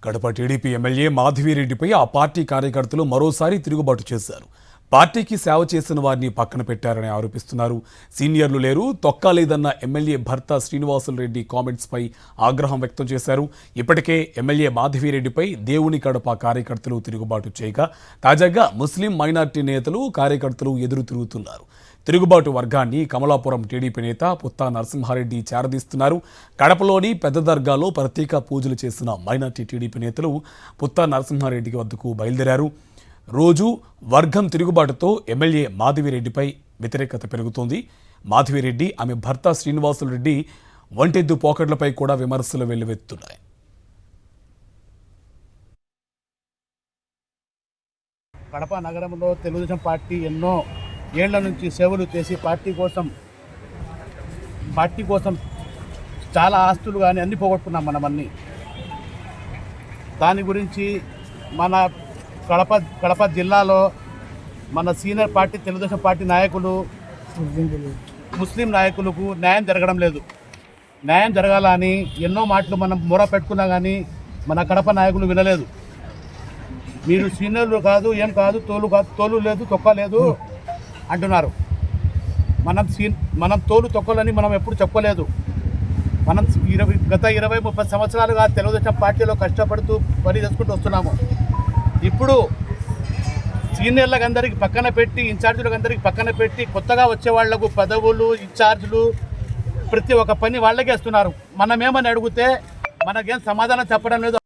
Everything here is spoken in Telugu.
కడప టీడీపీ ఎమ్మెల్యే మాధవిరెడ్డిపై ఆ పార్టీ కార్యకర్తలు మరోసారి తిరుగుబాటు చేశారు. పార్టీకి సేవ చేసిన వారిని పక్కన పెట్టారని ఆరోపిస్తున్నారు. సీనియర్లు లేరు, తొక్కాలేదన్న ఎమ్మెల్యే భర్త శ్రీనివాసులరెడ్డి కామెంట్స్పై ఆగ్రహం వ్యక్తం చేశారు. ఇప్పటికే ఎమ్మెల్యే మాధవిరెడ్డిపై దేవుని కడప కార్యకర్తలు తిరుగుబాటు చేయగా తాజాగా ముస్లిం మైనార్టీ నేతలు కార్యకర్తలు ఎదురు తిరుగుతున్నారు. తిరుగుబాటు వర్గాన్ని కమలాపురం టీడీపీ నేత పుత్తా నరసింహారెడ్డి చేరదీస్తున్నారు. కడపలోని పెద్ద దర్గాలో ప్రత్యేక పూజలు చేసిన మైనార్టీ టీడీపీ నేతలు పుత్తా నరసింహారెడ్డి వద్దకు బయలుదేరారు. రోజు వర్గం తిరుగుబాటుతో ఎమ్మెల్యే మాధవిరెడ్డిపై వ్యతిరేకత పెరుగుతోంది. మాధవిరెడ్డి ఆమె భర్త శ్రీనివాసులరెడ్డి వంటెద్దు పోకట్లపై కూడా విమర్శలు వెల్లువెత్తున్నాయి. కడప నగరంలో తెలుగుదేశం పార్టీ ఎన్నో ఏళ్ల నుంచి సేవలు చేసి పార్టీ కోసం చాలా ఆస్తులు కానీ అన్ని పోగొట్టుకున్నాం మనమన్నీ. దాని గురించి మన కడప జిల్లాలో మన సీనియర్ పార్టీ తెలుగుదేశం పార్టీ నాయకులు ముస్లిం నాయకులకు న్యాయం జరగడం లేదు. న్యాయం జరగాలని ఎన్నో మాటలు మనం మొర పెట్టుకున్నా కానీ మన కడప నాయకులు వినలేదు. మీరు సీనియర్లు కాదు, ఏం కాదు, తోలు లేదు, తొక్క లేదు అంటున్నారు. మనం తోలు తొక్కలని మనం ఎప్పుడు చెప్పలేదు. మనం గత 20-30 సంవత్సరాలుగా తెలుగుదేశం పార్టీలో కష్టపడుతూ పని చేసుకుంటూ వస్తున్నాము. ఇప్పుడు సీనియర్లకు అందరికీ పక్కన పెట్టి, ఇన్ఛార్జీలకు అందరికీ పక్కన పెట్టి కొత్తగా వచ్చే వాళ్లకు పదవులు, ఇన్ఛార్జీలు, ప్రతి ఒక్క పని వాళ్ళకే ఇస్తున్నారు. మనమేమని అడిగితే మనకేం సమాధానం చెప్పడం లేదు.